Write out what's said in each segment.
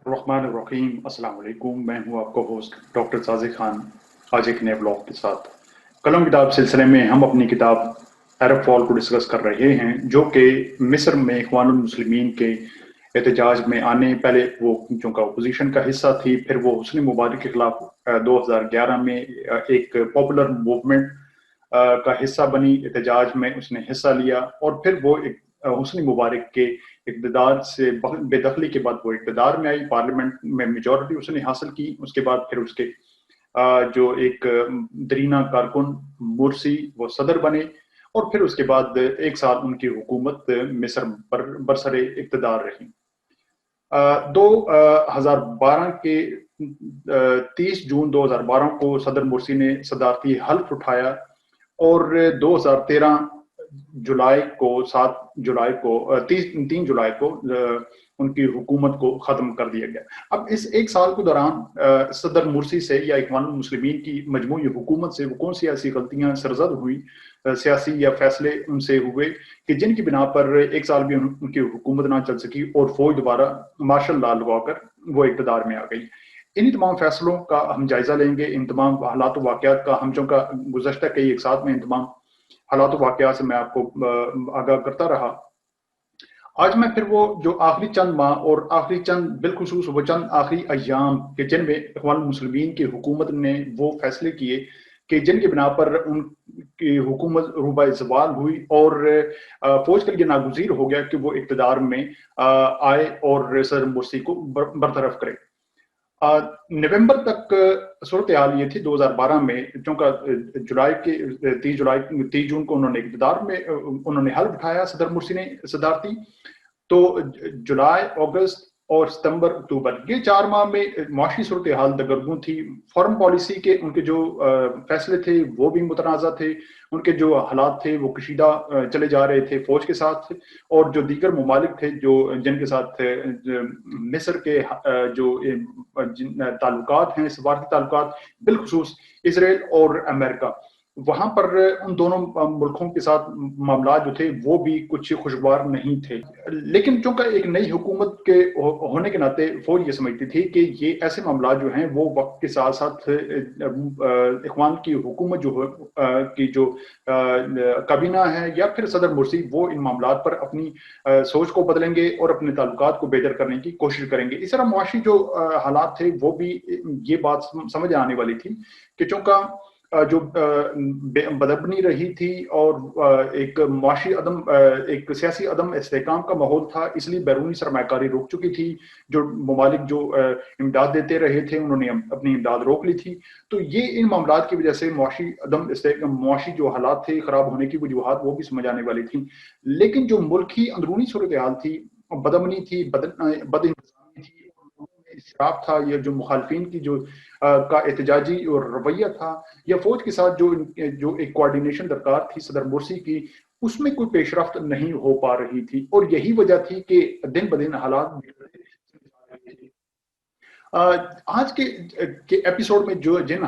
रहमान रहीम अस्सलाम वालेकुम। मैं हूं आपका होस्ट डॉक्टर साजिद खान। आज एक नए ब्लॉग के साथ कलम किताब सिलसिले में हम अपनी किताब अरब फॉल को डिस्कस कर रहे हैं, जो कि मिस्र में इख्वानुल मुस्लिमीन के एहतजाज में आने पहले वो चूंकि अपोजिशन का हिस्सा थी, फिर वो हुस्नी मुबारक के खिलाफ 2011 में एक पॉपुलर मूवमेंट का हिस्सा बनी। एहतजाज में उसने हिस्सा लिया और फिर वो एक हुस्नी मुबारक के इक़्तिदार से बेदखली के बाद वो इक़्तिदार में आई, पार्लियामेंट में मेजॉरिटी उसने हासिल की। उसके बाद फिर उसके जो एक दरीना कारकुन मुर्सी वो सदर बने और फिर उसके बाद एक साल उनकी हुकूमत मिस्र पर बरसरे इक़्तिदार रही। 2012 के 30 जून 2012 को सदर मुर्सी ने सदारती हल्फ उठाया और 2013 जुलाई को 3 जुलाई को उनकी हुकूमत को खत्म कर दिया गया। अब इस एक साल के दौरान सदर मुर्सी से या इख्वानुल मुस्लिमीन की मजमूई हुकूमत से वो कौन सी ऐसी गलतियां सरजद हुई, सियासी या फैसले उनसे हुए कि जिनकी बिना पर एक साल भी उनकी हुकूमत ना चल सकी और फौज दोबारा मार्शल लॉ लगाकर वो इक़्तिदार में आ गई। इन्हीं तमाम फैसलों का हम जायजा लेंगे, इन तमाम हालात वाक़यात का। हम चूंकि गुज़श्ता कई एक साथ में इन तमाम हालात वाक़यात से मैं आपको आगाह करता रहा। आज मैं फिर वो जो आखिरी चंद माह और आखिरी चंद बिलखुसूस वो चंद आखिरी अय्याम के जिनमें इख्वानुल मुस्लिमीन की हुकूमत ने वो फैसले किए कि जिनकी बिना पर उनकी हुकूमत रूबा ज़वाल हुई और फौज के लिए नागुज़ीर हो गया कि वो इक़्तिदार में आए और सदर मुर्सी को बरतरफ करे। नवंबर तक सूरत हाल ये थी 2012 में, चूंकि जुलाई के 30 जून को उन्होंने इक़्तिदार में उन्होंने हल्फ उठाया सदर मुर्सी ने सदारती। तो जुलाई, अगस्त और सितंबर, अक्टूबर, ये 4 माह में मुआशी सूरत हाल दगरगूं थी। फॉरेन पॉलिसी के उनके जो फैसले थे वो भी मुतनाज़ा थे, उनके जो हालात थे वो कशीदा चले जा रहे थे फौज के साथ, और जो दीगर ममालिक थे जो जिनके साथ मिस्र के जो ताल्लुकात हैं, सफारती ताल्लुकात, बिलखुसूस इसराइल और अमेरिका, वहां पर उन दोनों मुल्कों के साथ मामला जो थे वो भी कुछ खुशगवार नहीं थे। लेकिन चूंकि एक नई हुकूमत के होने के नाते फौज ये समझती थी कि ये ऐसे मामला जो हैं वो वक्त के साथ साथ इख्वान की हुकूमत की जो काबीना है या फिर सदर मुर्सी वो इन मामला पर अपनी सोच को बदलेंगे और अपने ताल्लुकात को बेहतर करने की कोशिश करेंगे। इस तरह मुआशी जो हालात थे वो भी ये बात समझ आने वाली थी कि चूंकि जो बदबनी रही थी और एक मुआशी एक सियासी अदम इस्तेहकाम का माहौल था, इसलिए बैरूनी सरमायाकारी रुक चुकी थी। जो ममालिक जो इमदाद देते रहे थे उन्होंने अपनी इमदाद रोक ली थी। तो ये इन मामलात की वजह से मुआशी जो हालात थे खराब होने की वजूहात वो भी समझ आने वाली थी। लेकिन जो मुल्क की अंदरूनी सूरत हाल थी, बदअमनी थी, बद थी, इसराफ था, या जो मुखालफिन की जो का एहतजाजी और रवैया था, या फौज के साथ जो एक कोऑर्डिनेशन दरकार थी सदर मुर्सी की, उसमें कोई पेशरफ्त नहीं हो पा रही थी। और यही वजह थी कि दिन ब दिन हालात आज के एपिसोड में जो जिन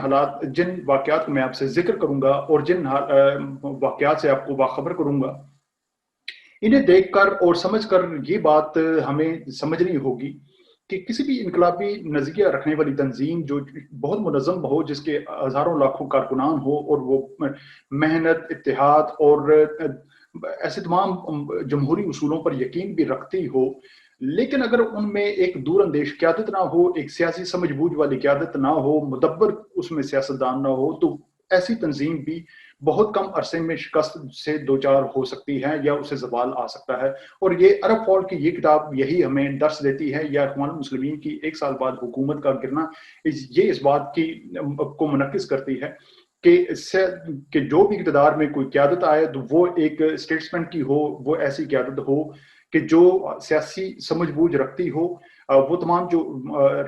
वाकयात को मैं आपसे जिक्र करूंगा और जिन वाकयात से आपको बाखबर करूंगा, इन्हें देखकर और समझकर ये बात हमें समझनी होगी कि किसी भी इनकलाबी नजरिया रखने वाली तंजीम जो बहुत मुनज़्ज़म हो, जिसके हजारों लाखों कारकुनान हो और वो मेहनत, इत्तेहाद और ऐसे तमाम जमहूरी उसूलों पर यकीन भी रखती हो, लेकिन अगर उनमें एक दूरअंदेश क़यादत ना हो, एक सियासी समझबूझ वाली क़यादत ना हो, मुदब्बर उसमें सियासतदान ना हो, तो ऐसी तंजीम भी बहुत कम अरसे में शिकस्त से दो चार हो सकती है या उसे ज़वाल आ सकता है। और ये अरब फॉल की ये किताब यही हमें दर्स देती है, या इख्वानुल मुस्लिमीन की एक साल बाद हुकूमत का गिरना ये इस बात की को मुनक्किस करती है कि जो भी इक़्तिदार में कोई क़यादत आए तो वो एक स्टेट्समैन की हो, वो ऐसी क़यादत हो कि जो सियासी समझबूझ रखती हो, वो तमाम जो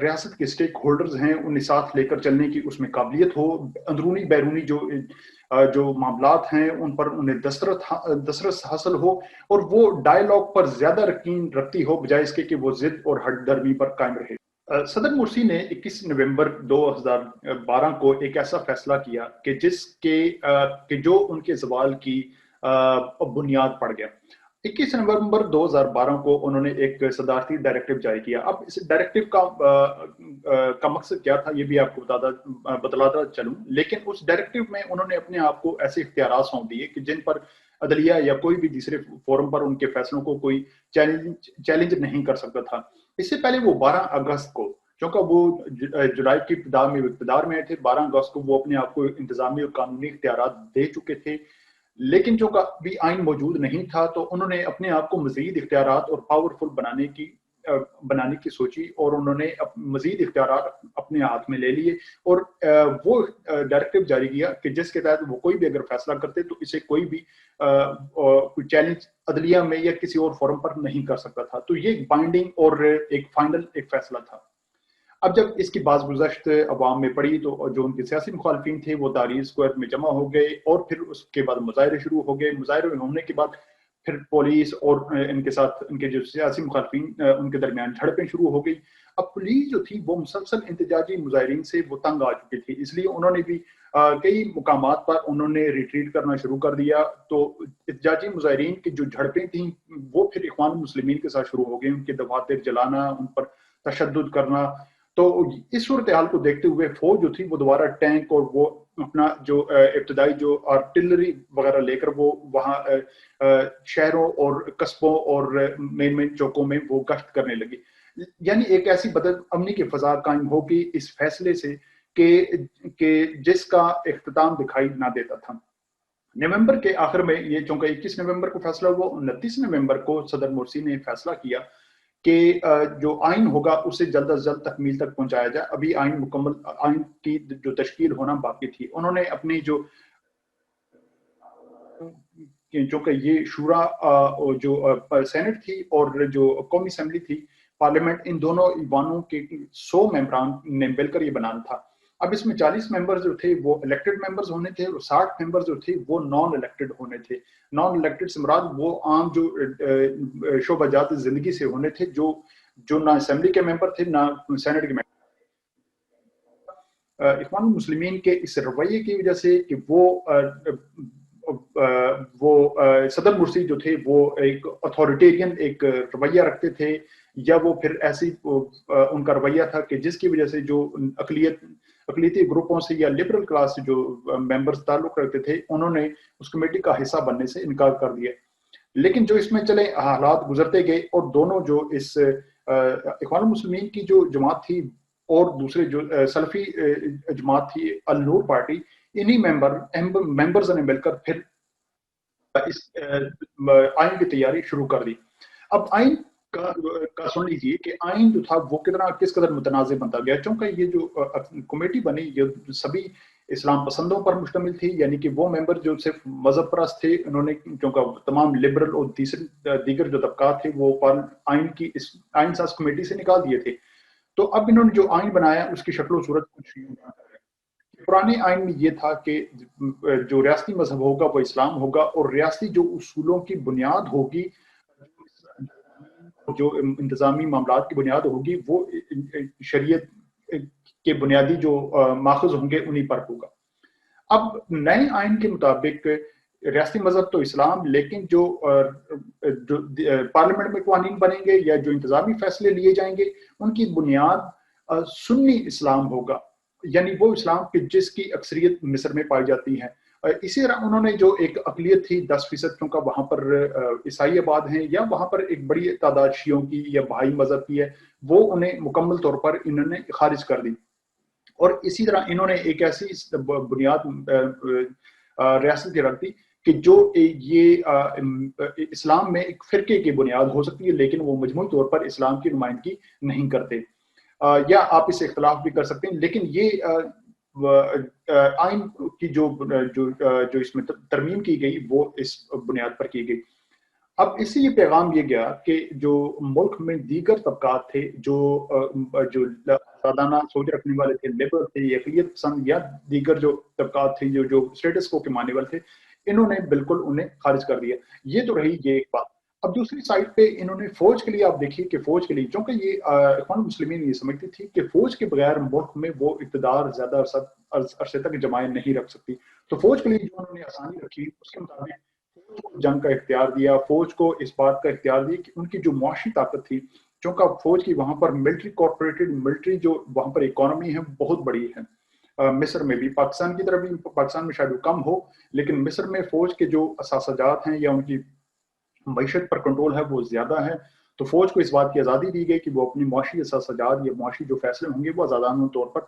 रियासत के स्टेक होल्डर्स हैं उन्हें साथ लेकर चलने की उसमें काबिलियत हो, अंदरूनी बैरूनी जो मामलात हैं उन पर उन्हें दस्तरस हासिल हो, और वो डायलॉग पर ज्यादा यकीन रखती हो बजाय इसके कि वो जिद और हठधर्मी पर कायम रहे। सदर मुर्सी ने 21 नवंबर 2012 को एक ऐसा फैसला किया कि जो उनके ज़वाल की बुनियाद पड़ गया। 21 नवंबर 2012 को उन्होंने एक सदारती डायरेक्टिव जारी किया। अब इस डायरेक्टिव का मकसद क्या था, ये भी आपको बतलाता चलूं। लेकिन उस डायरेक्टिव में उन्होंने अपने आप को ऐसे इख्तियारात सौंप दिए कि जिन पर अदलिया या कोई भी दूसरे फोरम पर उनके फैसलों को कोई चैलेंज नहीं कर सकता था। इससे पहले वो 12 अगस्त को, क्योंकि वो जुलाई की इब्तिदा में इक़्तिदार में आए थे, 12 अगस्त को वो अपने आप को इंतजामी और कानूनी इख्तियारात दे चुके थे। लेकिन जो भी आइन मौजूद नहीं था, तो उन्होंने अपने आप को मजीद इख्तियारात और पावरफुल बनाने की सोची, और उन्होंने मजीद इख्तियारात अपने हाथ में ले लिए, और वो डायरेक्टिव जारी किया कि जिसके तहत वो कोई भी अगर फैसला करते तो इसे कोई भी कोई चैलेंज अदलिया में या किसी और फोरम पर नहीं कर सकता था। तो ये एक बाइंडिंग और एक फाइनल एक फैसला था। अब जब इसकी बाज़गुज़श्त अवाम में पड़ी, तो जो उनके सियासी मुखालफिन थे वो tahrir स्क्वायर में जमा हो गए, और फिर उसके बाद मुजाहरे शुरू हो गए। मुजाहरे होने के बाद फिर पुलिस और इनके साथ इनके जो सियासी मुखालफिन उनके दरमियान झड़पें शुरू हो गई। अब पुलिस जो थी वो मुसलसल एहतजाजी मुजाहिरीन से वो तंग आ चुकी थी, इसलिए उन्होंने भी कई मुकामात पर उन्होंने रिट्रीट करना शुरू कर दिया। तो एहतजाजी मुजाहिरीन की जो झड़पें थी वो फिर इख्वान मुस्लिमीन के साथ शुरू हो गई, उनके दफातर जलाना, उन पर तशद्दुद करना। तो इस सूरत हाल को देखते हुए फौज जो थी वो दोबारा टैंक और वो अपना जो इब्तदाई जो आर्टिलरी वगैरह लेकर वो वहाँ शहरों और कस्बों और मेन चौकों में वो गश्त करने लगी। यानी एक ऐसी बदअमनी की फजा कायम होगी इस फैसले से कि जिसका इख्तिताम दिखाई ना देता था। नवंबर के आखिर में, ये चूंकि 21 नवंबर को फैसला हुआ, 29 नवंबर को सदर मुर्सी ने फैसला किया कि जो आइन होगा उसे जल्द अज जल्द तकमील तक पहुंचाया जाए। अभी आइन की जो तश्कील होना बाकी थी, उन्होंने अपनी जो कि ये शूरा जो सेनेट थी और जो कौमी असेंबली थी, पार्लियामेंट, इन दोनों ईवानों के 100 मेंबरान ने मिलकर ये बनाना था। अब इसमें 40 मेंबर्स जो थे वो इलेक्टेड मेंबर्स होने थे, और 60 मेंबर्स जो थे वो नॉन इलेक्टेड होने थे। नॉन इलेक्टेड से मुराद वो आम जो शोबाजात जिंदगी से होने थे, जो ना असेंबली के मेंबर थे ना सेनेट के मेंबर। इख्वान मुस्लिमीन के इस रवैये की वजह से कि सदर मुर्सी जो थे वो एक अथॉरिटेरियन एक रवैया रखते थे, या वो फिर ऐसी उनका रवैया था कि जिसकी वजह से जो अकलीती ग्रुपों से या लिबरल क्लास से जो मेंबर्स ताल्लुक रखते थे, उन्होंने उस कमेटी का हिस्सा बनने से इनकार कर दिया। लेकिन जो इसमें चले हालात गुजरते गए, और दोनों जो इस इख्वान मुस्लिमीन की जो जमात थी और दूसरे जो सलफी जमात थी अल नूर पार्टी, इन्हीं मेंबर्स ने मिलकर फिर इस आइन की तैयारी शुरू कर दी। अब आइन का सुन लीजिए कि आइन जो था वो किस कदर मुतनाज़ बनता गया, क्योंकि ये जो कमेटी बनी ये सभी इस्लाम पसंदों पर मुश्तमिल थी। यानी कि वो मेंबर जो सिर्फ मजहब परस्त थे, उन्होंने क्योंकि तमाम लिबरल और दीगर जो तबका थे वो आइन साज कमेटी से निकाल दिए थे। तो अब इन्होंने जो आइन बनाया उसकी शक्ल सूरत कुछ पुराने आइन में ये था कि जो रियासती मजहब होगा वो इस्लाम होगा, और रियासती जो उसूलों की बुनियाद होगी, जो इंतजामी मामलात की बुनियाद होगी, वो शरीयत के बुनियादी जो माखज़ होंगे उन्हीं पर होगा। अब नए आइन के मुताबिक रियासती मजहब तो इस्लाम, लेकिन जो पार्लियामेंट में कानून बनेंगे या जो इंतजामी फैसले लिए जाएंगे उनकी बुनियाद सुन्नी इस्लाम होगा, यानी वो इस्लाम की जिसकी अक्सरियत मिस्र में पाई जाती है। इसी तरह उन्होंने जो एक अकलियत थी 10% क्योंकि वहां पर ईसाई आबाद हैं, या वहां पर एक बड़ी तादाद शियों की या भाई मजहब की है, वो उन्हें मुकम्मल तौर पर इन्होंने खारिज कर दी। और इसी तरह इन्होंने एक ऐसी बुनियाद रियासत की रख दी कि जो ये इस्लाम में एक फिरके की बुनियाद हो सकती है, लेकिन वो मजमूई तौर पर इस्लाम की नुमाइंदगी नहीं करते। या आप इससे इख्तलाफ भी कर सकते हैं, लेकिन ये आइन की जो इसमें तरमीम की गई वो इस बुनियाद पर की गई। अब इससे ये पैगाम ये गया कि जो मुल्क में दीगर तबकात थे, जो सादाना सोच रखने वाले थे, लिबरल थे, यकीयत पसंद या दीगर जो तबकात थे जो स्टेटस को के मानने वाले थे, इन्होंने बिल्कुल उन्हें खारिज कर दिया। ये तो रही ये एक बात। अब दूसरी साइड पे इन्होंने फौज के लिए, आप देखिए कि फौज के लिए, क्योंकि ये इख्वान मुस्लिमीन ये समझती थी कि फौज के बगैर मुल्क में वो इक़्तिदार ज्यादा अरसे तक जमाए नहीं रख सकती। तो फौज के लिए जो उन्होंने आसानी रखी उसके मुताबिक جنگ کا اختیار دیا، فوج کو اس بات کا اختیار دیا کہ ان کی جو معاشی طاقت تھی، چونکہ فوج کی وہاں پر ملٹری کارپوریٹڈ ملٹری جو وہاں پر اکانومی ہے بہت بڑی ہے، مصر میں بھی، پاکستان کی طرف بھی، پاکستان میں شاید وہ کم ہو، لیکن مصر میں فوج کے جو اثاثہ جات ہیں یا ان کی معیشت پر کنٹرول ہے وہ زیادہ ہے. تو فوج کو اس بات کی آزادی دی گئی کہ وہ اپنی معاشی اثاثات یا معاشی جو فیصلے ہوں گے وہ آزادانہ طور پر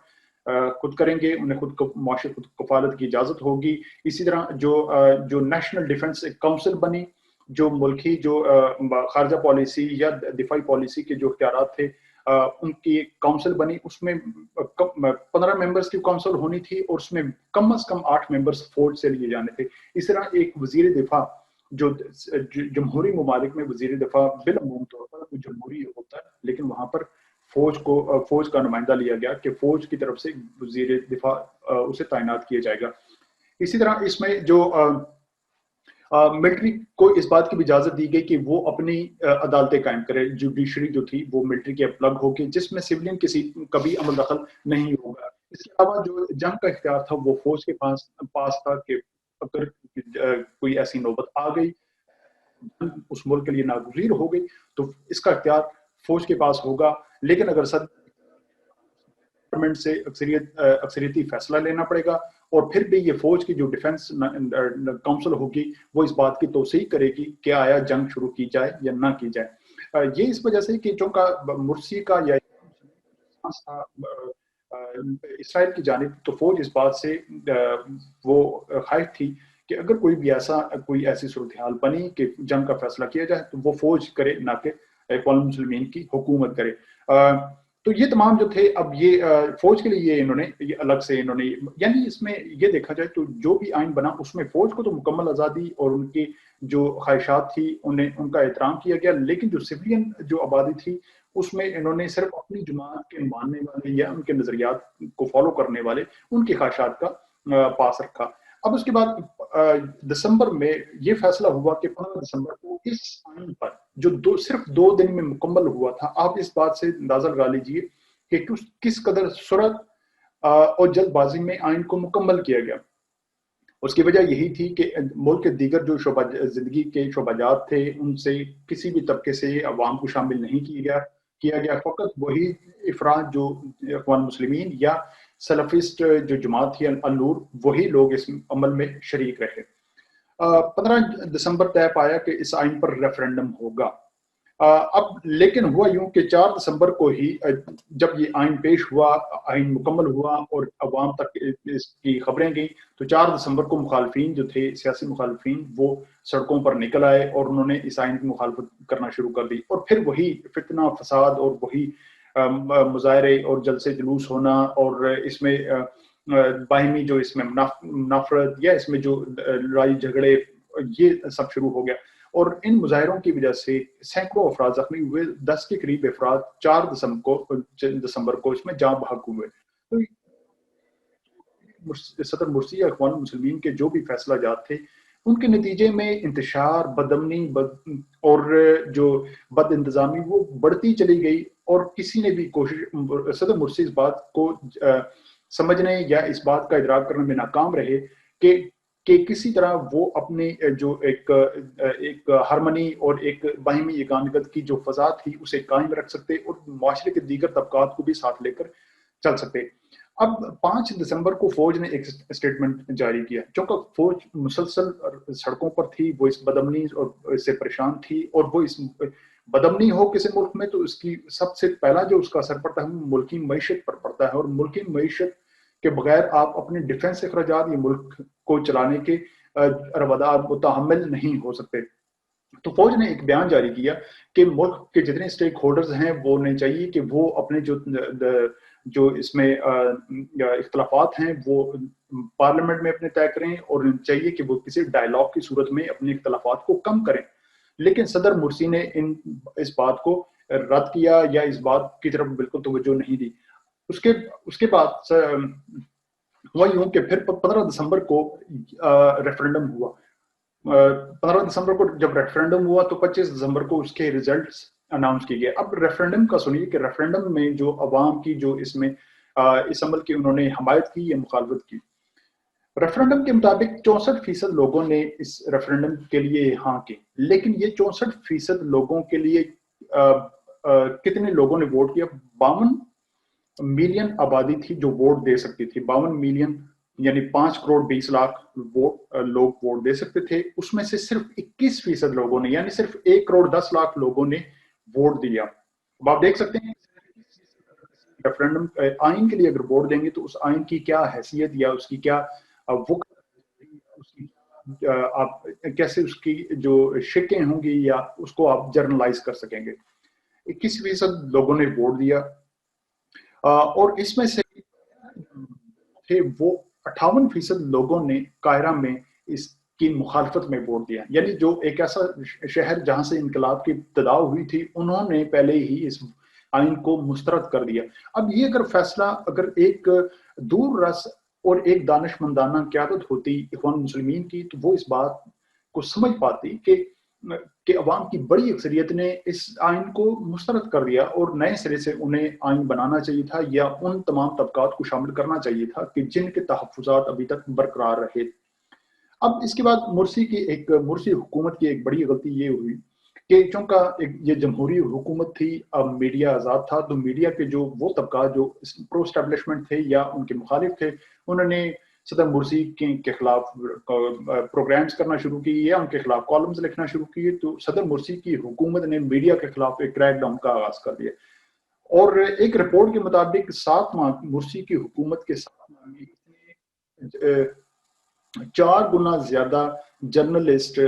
خود کریں گے، انہیں خود معاشی خود کفالت کی اجازت ہوگی. اسی طرح جو نیشنل ڈیفنس کونسل بنی، جو ملکی جو خارجہ پالیسی یا دفاعی پالیسی کے جو اختیارات تھے ان کی کونسل بنی، اس میں 15 ممبرز کی کونسل ہونی تھی اور اس میں کم از کم 8 ممبرز فوج سے لیے جانے تھے. اس طرح ایک وزیر دفاع جو جمہوری ممالک میں وزیر دفاع بالعموم طور پر جمہوری ہوتا ہے، لیکن وہاں پر فوج کا نمائندہ لیا گیا کہ فوج کی طرف سے وزیر دفاع اسے تعینات کیا جائے گا. اسی طرح اس میں جو ملٹری کو اس بات کی بھی اجازت دی گئی کہ وہ اپنی عدالتیں قائم کرے، جوڈیشری جو تھی وہ ملٹری کے پلگ ہوگی، جس میں سویلین کسی کبھی عمل دخل نہیں ہوگا. اس کے علاوہ جو جنگ کا اختیار تھا وہ فوج کے پاس تھا کہ اگر کوئی ایسی نوبت آ گئی، اس ملک کے لیے ناگزیر ہو گئی، تو اس کا اختیار فوج کے پاس ہوگا. لیکن اگر گورنمنٹ سے اکثریتی فیصلہ لینا پڑے گا، اور پھر بھی یہ فوج کی جو ڈیفنس کونسل ہوگی وہ اس بات کی توثیق کرے گی کہ آیا جنگ شروع کی جائے یا نہ کی جائے. یہ اس وجہ سے کہ چونکہ مرسی کا یا اسرائیل کی جانب، تو فوج اس بات سے وہ خائف تھی کہ اگر کوئی ایسی صورتحال بنی کہ جنگ کا فیصلہ کیا جائے تو وہ فوج کرے، نہ کہ اقوام المسلمین کی حکومت کرے. تو یہ تمام جو تھے، اب یہ فوج کے لیے یہ الگ سے انہوں نے، یعنی اس میں یہ دیکھا جائے تو جو بھی آئین بنا اس میں فوج کو تو مکمل آزادی اور ان کی جو خواہشات تھی ان کا احترام کیا گیا، لیکن جو سویلین جو آبادی تھی اس میں انہوں نے صرف اپنی جماعت کے ماننے والے یا ان کے نظریات کو فالو کرنے والے ان کی خواہشات کا پاس رکھا. اب اس کے بعد دسمبر میں یہ فیصلہ ہوا کہ 15 دسمبر کو اس آئین پر جو صرف 2 دن میں مکمل ہوا تھا، آپ اس بات سے اندازہ لگا لیجئے کہ کس قدر سرعت اور جلد بازی میں آئین کو مکمل کیا گیا. اس کی وجہ یہی تھی کہ ملک کے دیگر جو زندگی کے شعبہ جات تھے ان سے کسی بھی طبقے سے عوام کو شامل نہیں کیا گیا. فقط وہی افراد جو اخوان مسلمین یا سلفسٹ جو جماعت تھی النور، وہی لوگ اس عمل میں شریک رہے. 15 دسمبر طے پایا کہ اس آئین پر ریفرنڈم ہوگا. اب لیکن ہوا یوں کہ 4 دسمبر کو ہی جب یہ آئین پیش ہوا، آئین مکمل ہوا اور عوام تک اس کی خبریں گئیں، تو 4 دسمبر کو مخالفین جو تھے، سیاسی مخالفین، وہ سڑکوں پر نکل آئے اور انہوں نے اس آئین کی مخالفت کرنا شروع کر دی. اور پھر وہی فتنہ فساد اور وہی مظاہرے اور جلسے جلوس ہونا، اور اس میں باہمی جو اس میں نفرت یا اس میں جو لڑائی جھگڑے، یہ سب شروع ہو گیا. اور ان مظاہروں کی وجہ سے سینکڑوں افراد زخمی ہوئے، 10 کے قریب افراد 4 دسمبر کو اس میں جاں بحق ہوئے. تو صدر مرسی یا اخوان المسلمین کے جو بھی فیصلہ جات تھے ان کے نتیجے میں انتشار، بدامنی اور جو بد انتظامی وہ بڑھتی چلی گئی. اور کسی نے بھی کوشش، صدر مرسی اس بات کو سمجھنے یا اس بات کا ادراک کرنے میں ناکام رہے کہ کسی طرح وہ اپنے جو ایک ہارمنی اور ایک باہمی یگانگت کی جو فضا تھی اسے قائم رکھ سکتے اور معاشرے کے دیگر طبقات کو بھی ساتھ لے کر چل سکتے. اب 5 دسمبر کو فوج نے ایک اسٹیٹمنٹ جاری کیا. چونکہ فوج مسلسل سڑکوں پر تھی، وہ اس بدامنی اور اس سے پریشان تھی، اور وہ اس بدامنی ہو کسی ملک میں تو اس کی سب سے پہلا جو اس کا اثر پڑتا ہے وہ ملکی معیشت پر پڑتا ہے. اور ملکی معیشت کے بغیر آپ اپنے ڈیفنس اخراجات یہ ملک کو چلانے کے روادار متحمل نہیں ہو سکتے. تو فوج نے ایک بیان جاری کیا کہ ملک کے جتنے اسٹیک ہولڈرز ہیں وہ نہیں چاہیے کہ وہ اپنے جو اس میں اختلافات ہیں وہ پارلیمنٹ میں اپنے طے کریں، اور چاہیے کہ وہ کسی ڈائلاگ کی صورت میں اپنے اختلافات کو کم کریں. لیکن صدر مرسی نے اس بات کو رد کیا یا اس بات کی طرف بالکل توجہ نہیں دی. اس کے بعد ہوا یوں کہ پھر 15 دسمبر کو ریفرنڈم ہوا. 15 دسمبر کو جب ریفرنڈم ہوا تو 25 دسمبر کو اس کے ریزلٹس اناؤنس کیے گئے. اب ریفرنڈم کا سنیے کہ ریفرنڈم میں جو عوام کی جو اس عمل کی انہوں نے حمایت کی یا مخالفت کی. रेफरेंडम के मुताबिक 64% लोगों ने इस रेफरेंडम के लिए हाँ की, लेकिन ये 64% लोगों के लिए कितने लोगों ने वोट किया? 52 मिलियन आबादी थी जो वोट दे सकती थी। 52 मिलियन यानी 5 करोड़ 20 लाख लोग वोट दे सकते थे। उसमें से सिर्फ 21% लोगों ने, यानी सिर्फ 1 करोड़ 10 लाख लोगों ने वोट दिया। अब आप देख सकते हैं रेफरेंडम आइन के लिए अगर वोट देंगे तो उस आइन की क्या हैसियत या उसकी क्या वो उसकी आप कैसे उसकी जो शिकें होंगी या उसको आप जर्नलाइज कर सकेंगे। 21% लोगों ने वोट दिया और इसमें से थे वो 58% लोगों ने कायरा में इसकी मुखालफत में वोट दिया। यानी जो एक ऐसा शहर जहां से इनकलाब की इब्तिदा हुई थी, उन्होंने पहले ही इस आइन को मुस्तरद कर दिया। अब ये अगर फैसला अगर एक दूर रस और एक दानिशमंदाना क़यादत होती इख्वान मुस्लिमीन की, तो वो इस बात को समझ पाती कि अवाम की बड़ी अक्सरियत ने इस आइन को मुस्तरद कर दिया और नए सिरे से उन्हें आइन बनाना चाहिए था या उन तमाम तबकात को शामिल करना चाहिए था कि जिनके तहफ़्फ़ुज़ात अभी तक बरकरार रहे। अब इसके बाद मुर्सी हुकूमत की एक बड़ी गलती ये हुई कि चूंकि ये जमहूरी हुकूमत थी, अब मीडिया आज़ाद था, तो मीडिया के जो वो तबका जो प्रो एस्टेब्लिशमेंट थे या उनके मुखालिफ थे, उन्होंने सदर मुर्सी के खिलाफ प्रोग्राम्स करना शुरू किए या उनके खिलाफ कॉलम्स लिखना शुरू किए। तो सदर मुर्सी की हुकूमत ने मीडिया के खिलाफ एक क्रैकडाउन का आगाज कर दिया और एक रिपोर्ट के मुताबिक 7 माह मुर्सी की हुकूमत के 7 माह में इसने 4 गुना ज्यादा जर्नलिस्ट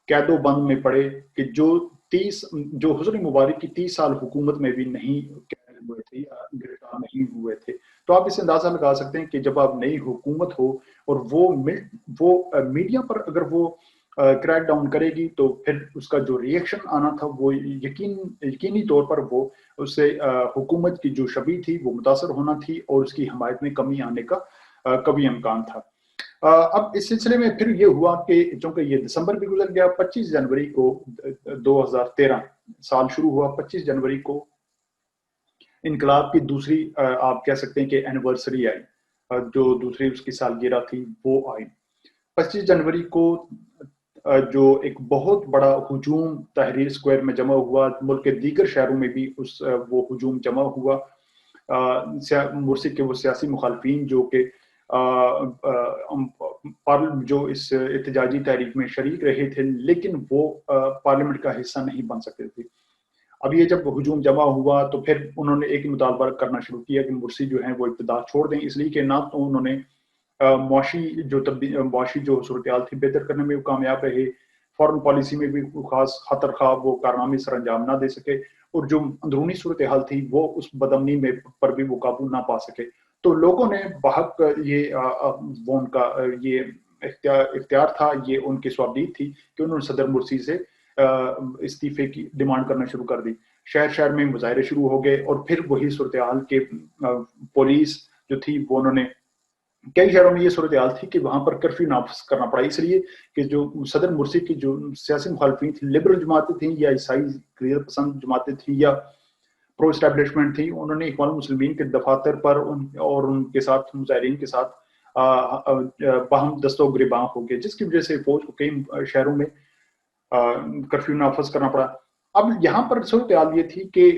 कैदोबंद में पड़े कि जो हुस्न मुबारक की 30 साल हुकूमत में भी नहीं कैद हुए थे या गिरफ्तार नहीं हुए थे। तो आप इसे अंदाजा लगा सकते हैं कि जब आप नई हुकूमत हो और वो मीडिया पर अगर वो क्रैक डाउन करेगी तो फिर उसका जो रिएक्शन आना था वो यकीनी तौर पर वो उससे हुकूमत की जो छवि थी वो मुतासर होना थी और उसकी हमायत में कमी आने का कभी इम्कान था। अब इस सिलसिले में फिर ये हुआ कि चूंकि ये दिसंबर भी गुजर गया, 25 जनवरी को 2013 साल शुरू हुआ। 25 जनवरी को इनकलाब की दूसरी आप कह सकते हैं कि एनिवर्सरी आई, जो दूसरी उसकी सालगिरह थी वो आई। 25 जनवरी को जो एक बहुत बड़ा हुजूम तहरीर स्क्वायर में जमा हुआ, मुल्क के दीगर शहरों में भी वो हुजूम जमा हुआ। मुर्सी के वो सियासी मुखालफीन जो कि जो इस एहतजाजी तहरीक में शरीक रहे थे, लेकिन वो पार्लियामेंट का हिस्सा नहीं बन सकते थे। अब ये जब हुजूम जमा हुआ तो फिर उन्होंने एक मुतालबा करना शुरू किया कि मुर्सी जो है वो इब्तिदा छोड़ दें, इसलिए कि ना तो उन्होंने मुआशी जो सूरत-ए-हाल थी बेहतर करने में वो कामयाब रहे, फॉरेन पॉलिसी में भी खास खतर खा वो कारनामे सर अंजाम ना दे सके और जो अंदरूनी सूरत-ए-हाल थी वो उस बदअमनी में पर भी वो काबू ना पा सके। तो लोगों ने बहक ये वो उनका ये इख्तियार था, ये उनकी स्वाबदीद थी कि उन्होंने सदर मुर्सी से इस्तीफे की डिमांड करना शुरू कर दी। शहर शहर में मुजाहरे शुरू हो गए और फिर वही सूरत-ए-हाल के पुलिस जो थी वो उन्होंने कई शहरों में ये सूरत-ए-हाल थी कि वहां पर कर्फ्यू नाफिज करना पड़ा, इसलिए कि जो सदर मुर्सी की जो सियासी मुखालफीन थी, लिबरल जमातें थी या ईसाई गैर पसंद जमातें थी या प्रो एस्टेब्लिशमेंट थी, उन्होंने इख्वान मुस्लिमीन के दफातर पर और उनके साथ मुजाहिरीन के साथ बाहम दस्तो गिरबां हो गए, जिसकी वजह से फौज को कई शहरों में कर्फ्यू नाफिज करना पड़ा। अब यहाँ पर सूरत-ए-हाल ये थी कि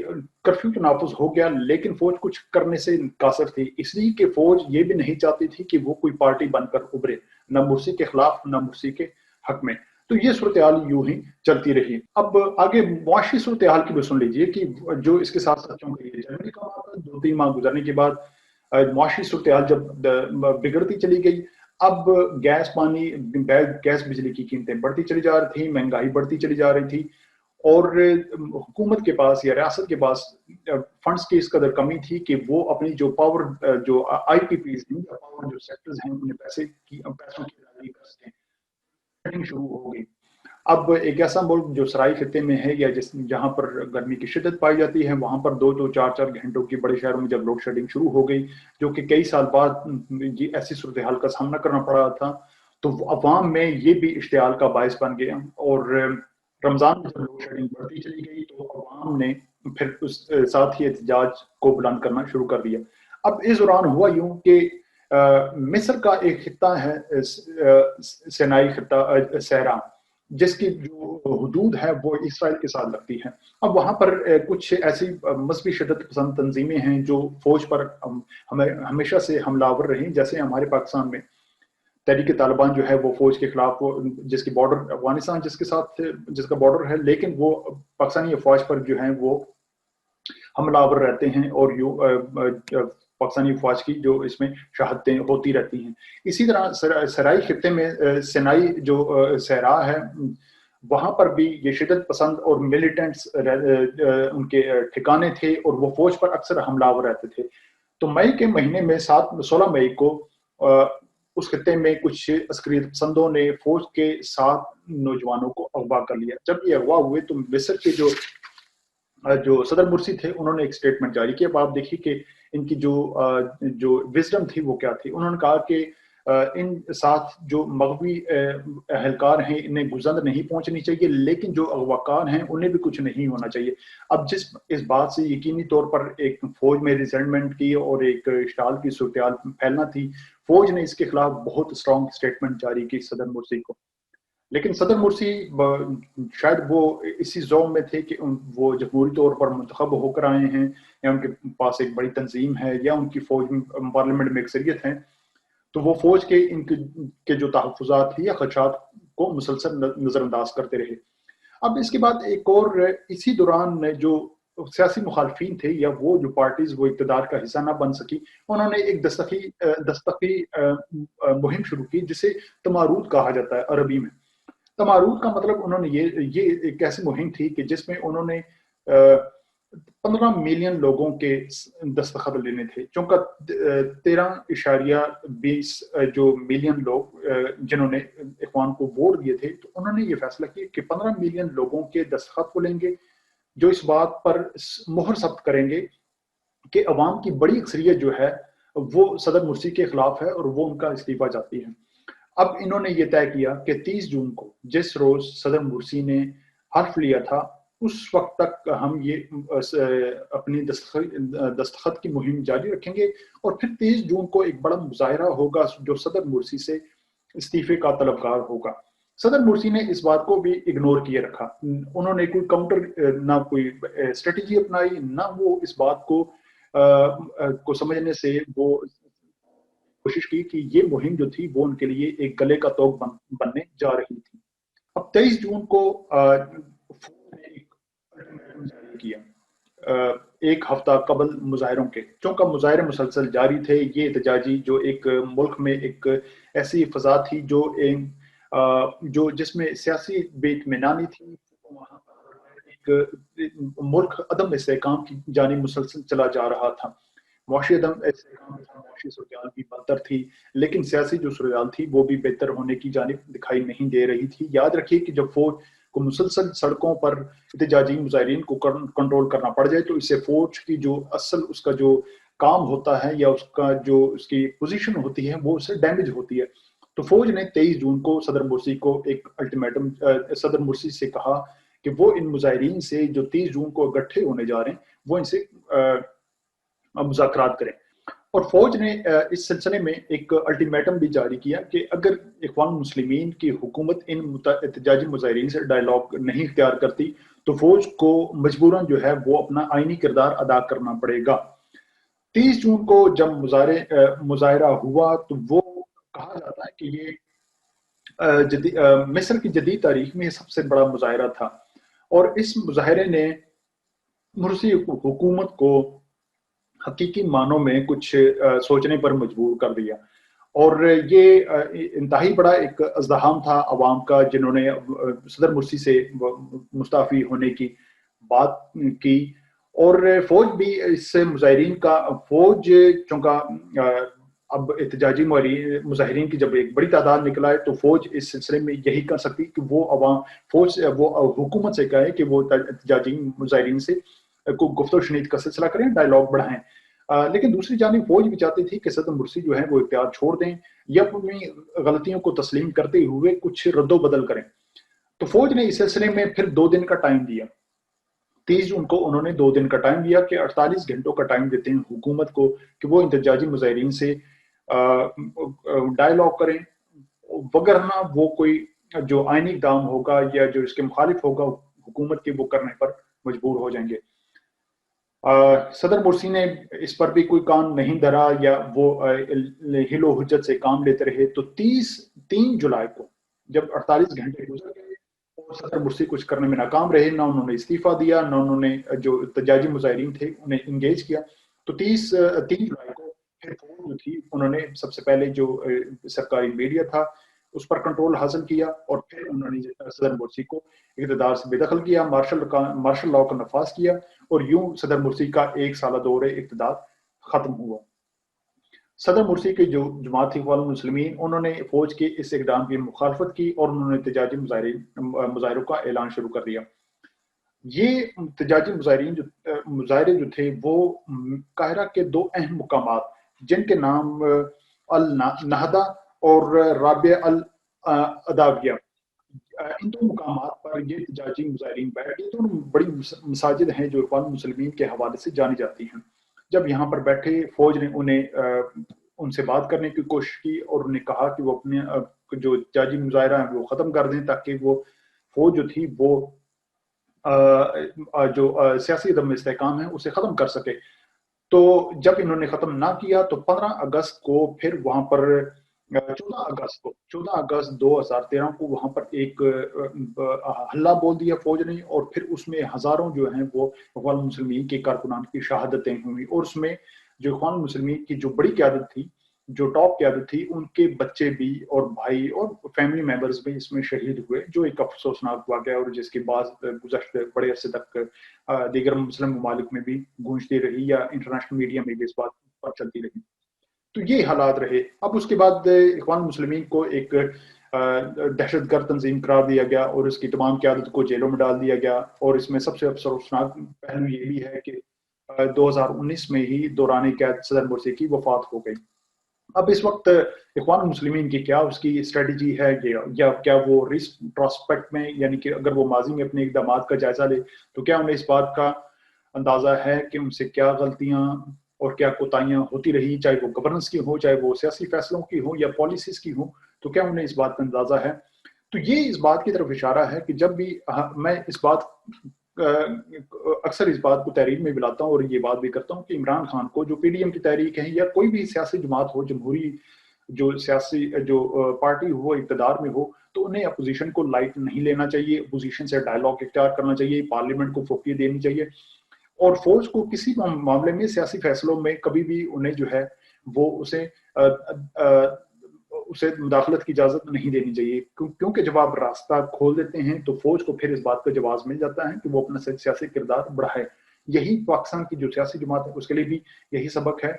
कर्फ्यू तो नाफिज हो गया, लेकिन फौज कुछ करने से कासिर थी, इसलिए कि फौज ये भी नहीं चाहती थी कि वो कोई पार्टी बनकर उभरे, न मुर्सी के खिलाफ न मुर्सी के हक में। तो ये सूरत-ए-हाल यूं ही चलती रही। अब आगे मुआशी सूरत-ए-हाल की भी सुन लीजिए कि जो इसके साथ साथ जनवरी का 2-3 माह गुजरने के बाद मुआशी सूरत-ए-हाल जब बिगड़ती चली गई, अब गैस पानी गैस बिजली की कीमतें बढ़ती चली जा रही थी, महंगाई बढ़ती चली जा रही थी और हुकूमत के पास या रियासत के पास फंड्स की इस कदर कमी थी कि वो अपनी जो पावर जो आईपीपीज या पावर जो सेक्टर्स हैं उन्हें पैसों की अदायगी कर सकें, शुरू हो गई। अब एक ऐसा मुल्क जो सराई खित्ते में है या जहां पर गर्मी की शिद्दत पाई जाती है, वहां पर 2-2 4-4 घंटों की बड़े शहरों में जब लोड शेडिंग शुरू हो गई, जो कि कई साल बाद ये ऐसी सूरत हाल का सामना करना पड़ा था, तो अवाम में ये भी इश्तियाल का बायस बन गया और रमजान में जब लोड शेडिंग बढ़ती चली गई तो अवाम ने फिर उस साथ ही एहतजाज को बुलंद करना शुरू कर दिया। अब इस दौरान हुआ यूं कि مصر کا ایک خطہ ہے سینائی خطہ صحرا، جس کی جو حدود ہے وہ اسرائیل کے ساتھ لگتی ہے۔ اب وہاں پر کچھ ایسی مذہبی شدت پسند تنظیمیں ہیں جو فوج پر ہمیشہ سے حملہ آور رہی، جیسے ہمارے پاکستان میں تحریک طالبان جو ہے وہ فوج کے خلاف، جس کی بارڈر افغانستان جس کا بارڈر ہے، لیکن وہ پاکستانی افواج پر جو ہیں وہ حملہ آور رہتے ہیں، اور پاکستانی افواج کی جو اس میں شہادتیں ہوتی رہتی ہیں۔ اسی طرح سرائی خطے میں سینائی جو صحرا ہے، وہاں پر بھی یہ شدت پسند اور ملیٹنٹس ان کے ٹھکانے تھے، اور وہ فوج پر اکثر حملہ آور رہتے تھے۔ تو مئی کے مہینے میں 16 مئی کو اس خطے میں کچھ عسکریت پسندوں نے فوج کے 7 نوجوانوں کو اغوا کر لیا۔ جب یہ اغوا ہوئے تو مصر کے جو صدر مرسی تھے، انہوں نے ایک سٹیٹمنٹ جاری کیا۔ اب آپ دیکھیے کہ ان کی جو وزڈم تھی وہ کیا تھی۔ انہوں نے کہا کہ ان 7 جو مغوی اہلکار ہیں انہیں گزند نہیں پہنچنی چاہیے، لیکن جو اغواکار ہیں انہیں بھی کچھ نہیں ہونا چاہیے۔ اب اس بات سے یقینی طور پر ایک فوج میں ریزنٹمنٹ کی اور ایک اشتعال کی صورتحال پھیلنا تھی، فوج نے اس کے خلاف بہت اسٹرانگ سٹیٹمنٹ جاری کی صدر مرسی کو۔ لیکن صدر مرسی شاید وہ اسی زوم میں تھے کہ وہ جمہوری طور پر منتخب ہو کر آئے ہیں، یا ان کے پاس ایک بڑی تنظیم ہے، یا ان کی فوج پارلیمنٹ میں اکثریت ہے، تو وہ فوج کے ان کے جو تحفظات یا خدشات کو مسلسل نظر انداز کرتے رہے۔ اب اس کے بعد ایک اور اسی دوران جو سیاسی مخالفین تھے، یا وہ جو پارٹیز وہ اقتدار کا حصہ نہ بن سکی، انہوں نے ایک دستخطی مہم شروع کی جسے تمارود کہا جاتا ہے عربی میں۔ تمارود کا مطلب انہوں نے یہ ایک ایسی مہم تھی کہ جس میں انہوں نے 15 ملین لوگوں کے دستخط لینے تھے، چونکہ 13.20 جو ملین لوگ جنہوں نے اخوان کو ووٹ دیے تھے، تو انہوں نے یہ فیصلہ کیا کہ 15 ملین لوگوں کے دستخط کو لیں گے، جو اس بات پر مہر ثبت کریں گے کہ عوام کی بڑی اکثریت جو ہے وہ صدر مرسی کے خلاف ہے اور وہ ان کا استعفیٰ چاہتی ہے۔ اب انہوں نے یہ طے کیا کہ 30 جون کو، جس روز صدر مرسی نے حلف لیا تھا، اس وقت تک ہم یہ اپنی دستخط کی مہم جاری رکھیں گے، اور پھر 30 جون کو ایک بڑا مظاہرہ ہوگا جو صدر مرسی سے استعفے کا طلبگار ہوگا۔ صدر مرسی نے اس بات کو بھی اگنور کیے رکھا، انہوں نے کوئی کاؤنٹر نہ کوئی اسٹریٹجی اپنائی، نہ وہ اس بات کو سمجھنے سے وہ کوشش کی کہ یہ مہم جو تھی وہ ان کے لیے ایک گلے کا توق بننے جا رہی تھی۔ اب 23 جون کو فوج نے ایک الٹیمیٹم جاری کیا، ایک ہفتہ قبل مظاہروں کے، چونکہ مظاہرے مسلسل جاری تھے۔ یہ احتجاجی جو ایک ملک میں ایک ایسی فضا تھی جو جس میں سیاسی بے اطمینانی تھی، وہاں پر ایک ملک عدم استحکام کی جانب مسلسل چلا جا رہا تھا۔ معاشی عدم استحکام تھا، معاشی صورتحال بھی بدتر تھی، لیکن سیاسی جو صورتحال تھی وہ بھی بہتر ہونے کی جانب دکھائی نہیں دے رہی تھی۔ یاد رکھیے کہ جب فوج کو مسلسل سڑکوں پر احتجاجی مظاہرین کو کنٹرول کرنا پڑ جائے تو اس سے فوج کی جو اصل اس کا جو کام ہوتا ہے، یا اس کی پوزیشن ہوتی ہے، وہ اس سے ڈیمیج ہوتی ہے۔ تو فوج نے 23 جون کو صدر مرسی کو ایک الٹیمیٹم صدر مرسی سے کہا کہ وہ ان مظاہرین سے جو 30 جون کو اکٹھے ہونے جا رہے ہیں وہ ان سے مذاکرات کریں، اور فوج نے اس سلسلے میں ایک الٹیمیٹم بھی جاری کیا کہ اگر اخوان مسلمین کی حکومت ان احتجاجی مظاہرین سے ڈائلاگ نہیں اختیار کرتی تو فوج کو مجبوراً جو ہے وہ اپنا آئینی کردار ادا کرنا پڑے گا۔ 30 جون کو جب مظاہرہ ہوا تو وہ کہا جاتا ہے کہ یہ مصر کی جدید تاریخ میں سب سے بڑا مظاہرہ تھا، اور اس مظاہرے نے مرسی حکومت کو حقیقی معنوں میں کچھ سوچنے پر مجبور کر دیا، اور یہ انتہائی بڑا ایک ازدحام تھا عوام کا، جنہوں نے صدر مرسی سے مستعفی ہونے کی بات کی، اور فوج بھی اس مظاہرین کا چونکہ اب احتجاجی مظاہرین کی جب ایک بڑی تعداد نکل آئے تو فوج اس سلسلے میں یہی کر سکتی کہ وہ حکومت سے کہے کہ وہ احتجاجی مظاہرین سے کو گفت و شنید کا سلسلہ کریں، ڈائلاگ بڑھائیں۔ لیکن دوسری جانب فوج بھی چاہتی تھی کہ صدر مرسی جو ہے وہ اختیار چھوڑ دیں، یا اپنی غلطیوں کو تسلیم کرتے ہوئے کچھ رد و بدل کریں۔ تو فوج نے اس سلسلے میں پھر 2 دن کا ٹائم دیا۔ 30 جون کو انہوں نے 2 دن کا ٹائم دیا کہ 48 گھنٹوں کا ٹائم دیتے ہیں حکومت کو کہ وہ احتجاجی مظاہرین سے ڈائلاگ کریں، وگرنہ وہ کوئی جو آئینی اقدام ہوگا یا جو اس کے مخالف ہوگا حکومت کے، وہ کرنے پر مجبور ہو جائیں گے۔ صدر مرسی نے اس پر بھی کوئی کان نہیں دھرا یا وہ حل و حجت سے کام لیتے رہے۔ تو 3 جولائی کو جب 48 گھنٹے گزر گئے اور صدر مرسی کچھ کرنے میں ناکام رہے، نہ انہوں نے استعفیٰ دیا، نہ انہوں نے جو احتجاجی مظاہرین تھے انہیں انگیج کیا، تو 3 جولائی کو پھر فوج جو تھی انہوں نے سب سے پہلے جو سرکاری میڈیا تھا اس پر کنٹرول حاصل کیا، اور پھر انہوں نے صدر مرسی کو اقتدار سے بے دخل کیا، مارشل لاء کا نفاذ کیا، اور یوں صدر مرسی کا 1 سالہ دور اقتدار ختم ہوا۔ صدر مرسی کے جو جماعت اخوان المسلمین، انہوں نے فوج کے اس اقدام کی مخالفت کی اور انہوں نے احتجاجی مظاہروں کا اعلان شروع کر دیا۔ یہ احتجاجی مظاہرے جو تھے وہ قاہرہ کے 2 اہم مقامات جن کے نام النہدہ اور رابعہ الاداویہ، ان 2 مقامات پر یہ احتجاجی مظاہرین بیٹھ گئے۔ دونوں بڑی مساجد ہیں جو اخوان المسلمین کے حوالے سے جانی جاتی ہیں۔ جب یہاں پر بیٹھے، فوج نے ان سے بات کرنے کی کوشش کی اور انہیں کہا کہ وہ اپنے جو احتجاجی مظاہرہ ہیں وہ ختم کر دیں، تاکہ وہ فوج جو تھی وہ جو سیاسی عدم استحکام ہے اسے ختم کر سکے۔ تو جب انہوں نے ختم نہ کیا تو 15 اگست کو پھر وہاں پر 14 اگست 2013 کو وہاں پر ایک حلہ بول دیا فوج نے، اور پھر اس میں ہزاروں جو ہیں وہ اخوان المسلمین کے کارکنان کی شہادتیں ہوئی، اور اس میں جو اخوان المسلمین کی جو بڑی قیادت تھی، جو ٹاپ قیادت تھی، ان کے بچے بھی اور بھائی اور فیملی ممبرز بھی اس میں شہید ہوئے، جو ایک افسوسناک واقعہ اور جس کے بعد گزشتہ بڑے عرصے تک دیگر مسلم ممالک میں بھی گونجتی رہی یا انٹرنیشنل میڈیا میں بھی اس بات پر چلتی رہی۔ تو یہ حالات رہے۔ اب اس کے بعد اخوان المسلمین کو ایک دہشت گرد تنظیم قرار دیا گیا اور اس کی تمام قیادت کو جیلوں میں ڈال دیا گیا، اور اس میں سب سے افسوسناک پہلو یہ بھی ہے کہ 2019 میں ہی دوران قیادت صدر مرسی کی وفات ہو گئی۔ اب اس وقت اخوان المسلمین کی کیا اس کی اسٹریٹجی ہے، یا کیا وہ رسک پراسپیکٹ میں، یعنی کہ اگر وہ ماضی میں اپنے اقدامات کا جائزہ لے تو کیا انہیں اس بات کا اندازہ ہے کہ ان سے کیا غلطیاں اور کیا کوتاہیاں ہوتی رہی، چاہے وہ گورننس کی ہو، چاہے وہ سیاسی فیصلوں کی ہو یا پالیسیز کی ہو، تو کیا انہیں اس بات کا اندازہ ہے؟ تو یہ اس بات کی طرف اشارہ ہے کہ جب بھی میں اکثر اس بات کو تحریر میں بھی لاتا ہوں اور یہ بات بھی کرتا ہوں کہ عمران خان کو، جو پی ڈی ایم کی تحریک ہے یا کوئی بھی سیاسی جماعت ہو، جمہوری جو سیاسی جو پارٹی ہو اقتدار میں ہو، تو انہیں اپوزیشن کو لائٹ نہیں لینا چاہیے، اپوزیشن سے ڈائلاگ اختیار کرنا چاہیے، پارلیمنٹ کو فوقیت دینی چاہیے، اور فوج کو کسی معاملے میں سیاسی فیصلوں میں کبھی بھی انہیں جو ہے وہ اسے مداخلت کی اجازت نہیں دینی چاہیے، کیونکہ جب آپ راستہ کھول دیتے ہیں تو فوج کو پھر اس بات کا جواز مل جاتا ہے کہ وہ اپنا سیاسی کردار بڑھائے۔ یہی پاکستان کی جو سیاسی جماعت ہے اس کے لیے بھی یہی سبق ہے،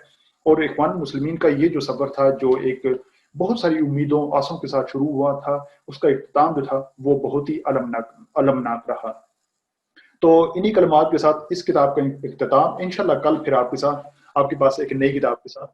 اور اخوان مسلمین کا یہ جو سفر تھا، جو ایک بہت ساری امیدوں آسوں کے ساتھ شروع ہوا تھا، اس کا اختتام جو تھا وہ بہت ہی المناک رہا۔ تو انہی کلمات کے ساتھ اس کتاب کا اختتام، انشاءاللہ کل پھر آپ کے پاس ایک نئی کتاب کے ساتھ